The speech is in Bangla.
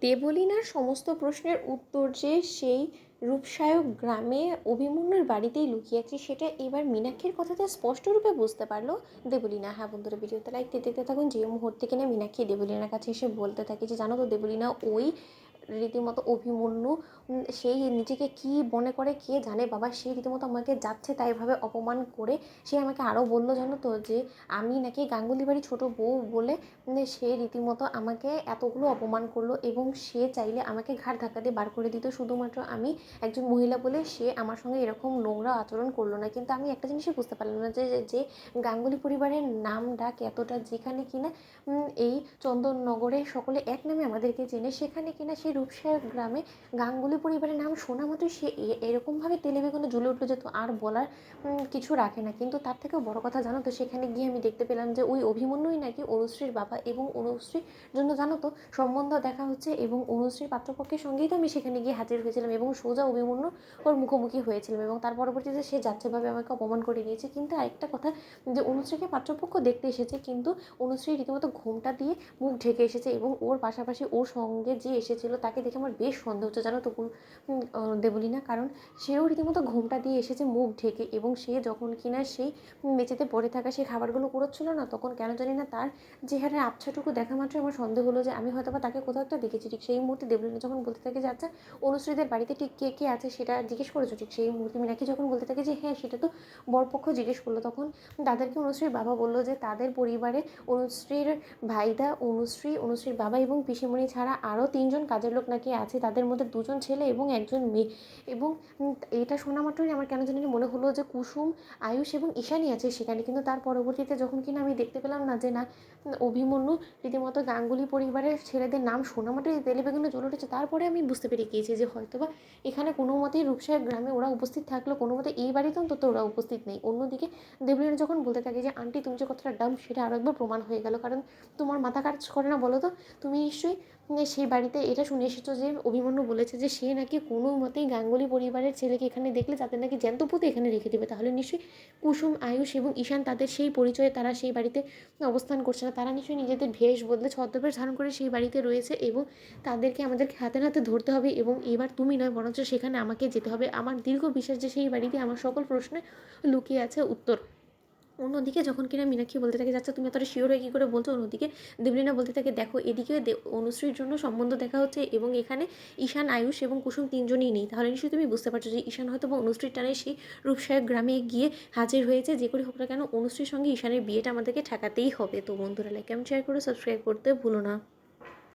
দেবলীনার সমস্ত প্রশ্নের উত্তর যে সেই রূপসায়ক গ্রামে অভিমন্যুর বাড়িতেই লুকিয়ে আছে, সেটা এবার মীনাক্ষীর কথাতে স্পষ্টরূপে বুঝতে পারলো দেবলীনা। হ্যাঁ বন্ধুরা, ভিডিওতে লাইক দিতে দিতে থাকুন। যে মুহূর্তে কিনা মীনাক্ষী দেবলীনার কাছে এসে বলতে থাকে যে জানো তো দেবলীনা, ওই রীতিমতো অভিমন্যু সেই নিজেকে কি মনে করে কে জানে বাবা, সেই রীতিমতো আমাকে যাচ্ছে তাইভাবে অপমান করে সে আমাকে আরও বললো জানো তো যে আমি নাকি গাঙ্গুলি বাড়ির ছোটো বউ বলে সে রীতিমতো আমাকে এতগুলো অপমান করলো এবং সে চাইলে আমাকে ঘাড় ধাক্কা দিয়ে বার করে দিত, শুধুমাত্র আমি একজন মহিলা বলে সে আমার সঙ্গে এরকম নোংরা আচরণ করলো না। কিন্তু আমি একটা জিনিসই বুঝতে পারলাম না যে যে গাঙ্গুলি পরিবারের নাম ডাক এতটা, যেখানে কিনা এই চন্দননগরে সকলে এক নামে আমাদেরকে চেনে, সেখানে কিনা সেই রূপসায়ক গ্রামে গাঙ্গুলি পরিবারের নাম শোনা মাত্র সে এরকমভাবে তেলে বেগুনে জ্বলে উঠলো যে তো আর বলার কিছু রাখে না। কিন্তু তার থেকেও বড় কথা জানো তো, সেখানে গিয়ে আমি দেখতে পেলাম যে ওই অভিমন্যুই নাকি অনুশ্রীর বাবা, এবং অনুশ্রীর জন্য জানো তো সম্বন্ধ দেখা হচ্ছে, এবং অনুশ্রীর পাত্রপক্ষের সঙ্গেই তো আমি সেখানে গিয়ে হাজির হয়েছিলাম এবং সোজা অভিমন্যু ওর মুখোমুখি হয়েছিলাম, এবং তার পরবর্তীতে সে যাচ্ছেভাবে আমাকে অপমান করে দিয়েছে। কিন্তু আরেকটা কথা, যে অনুশ্রীকে পাত্রপক্ষ দেখতে এসেছে, কিন্তু অনুশ্রী রীতিমতো ঘোমটা দিয়ে মুখ ঢেকে এসেছে, এবং ওর পাশাপাশি ওর সঙ্গে যে এসেছিলো তাকে দেখে আমার বেশ সন্দেহ হচ্ছে জানো তো দেবলীনা, কারণ সেও রীতিমতো ঘোমটা দিয়ে এসেছে মুখ ঢেকে, এবং সে যখন কিনা সেই মেঝেতে পড়ে থাকা সেই খাবারগুলো কুড়োচ্ছিল না, তখন কেন জানি না তার চেহারার আবছাটুকু দেখা মাত্র আমার সন্দেহ হলো যে আমি হয়তো বা তাকে কোথাও একটা দেখেছি। ঠিক সেই মুহূর্তে দেবলীনা যখন বলতে থাকে যে আচ্ছা অনুশ্রীদের বাড়িতে ঠিক কে কে আছে সেটা জিজ্ঞেস করেছো, ঠিক সেই মুহূর্তে মীনাক্ষী যখন বলতে থাকে যে হ্যাঁ সেটা তো বরপক্ষ জিজ্ঞেস করলো, তখন তাদেরকে অনুশ্রীর বাবা বললো যে তাদের পরিবারে অনুশ্রীর ভাইদা, অনুশ্রীর বাবা এবং পিসিমণি ছাড়া আরও 3জন কাজের লোক নাকি আছে, তাদের মধ্যে 2জন ছেলে এবং 1জন মেয়ে। এবং এটা শোনা মাত্রই আমার কেন জানি মনে হলো যে কুসুম, আয়ুষ এবং ঈশানী আছে সেখানে। কিন্তু তার পরবর্তীতে যখন কিনা আমি দেখতে পেলাম না যে না অভিমন্যু রীতিমতো গাঙ্গুলি পরিবারের ছেলেদের নাম শোনা মাত্রই তেলে বেগুনে জ্বলে উঠেছে, তারপরে আমি বুঝতে পেরে গিয়েছি যে হয়তোবা এখানে কোনো মতেই রূপসায়ক গ্রামে ওরা উপস্থিত থাকলেও কোনো মতে এই বাড়িতে অন্তত ওরা উপস্থিত নেই। অন্যদিকে দেবলীনা যখন বলতে থাকে যে আন্টি তুমি যে কতটা ডাম, সেটা আরও একবার প্রমাণ হয়ে গেল, কারণ তোমার মাথা কাজ করে না বলো তো? তুমি নিশ্চয়ই সেই বাড়িতে এটা শুনে এসেছো যে অভিমন্যু বলেছে যে সে নাকি কোনো মতেই গাঙ্গুলি পরিবারের ছেলেকে এখানে দেখলে তাদের নাকি জ্যান্ত পুঁতে এখানে রেখে দেবে। তাহলে নিশ্চয়ই কুসুম, আয়ুষ এবং ঈশান তাদের সেই পরিচয়ে তারা সেই বাড়িতে অবস্থান করছে না, তারা নিশ্চয়ই নিজেদের ভেষ বদলে ছদ্মবেশ ধারণ করে সেই বাড়িতে রয়েছে, এবং তাদেরকে আমাদেরকে হাতে নাতে ধরতে হবে, এবং এবার তুমি নয় বরঞ্চ সেখানে আমাকে যেতে হবে। আমার দীর্ঘ বিশ্বাস যে সেই বাড়িতে আমার সকল প্রশ্নে লুকিয়ে আছে উত্তর। অন্যদিকে যখন কিনা মীনাক্ষী বলতে থাকে যাচ্ছে তুমি এতটা শিওর হয়ে কী করে বলছো, অন্যদিকে দেবলীনা বলতে থাকে দেখো এদিকে অনুশ্রীর জন্য সম্বন্ধ দেখা হচ্ছে, এবং এখানে ঈশান, আয়ুষ এবং কুসুম 3জনই নেই। তাহলে নিশ্চয়ই তুমি বুঝতে পারছো যে ঈশান হয়তো বা অনুশ্রীর টানে সেই রূপসায়ক গ্রামে গিয়ে হাজির হয়েছে। যে করে হোক না কেন অনুশ্রীর সঙ্গে ঈশানের বিয়েটা আমাদেরকে ঠেকাতেই হবে। তো বন্ধুরা লাইক কমেন্ট শেয়ার করে সাবস্ক্রাইব করতে ভুলো না।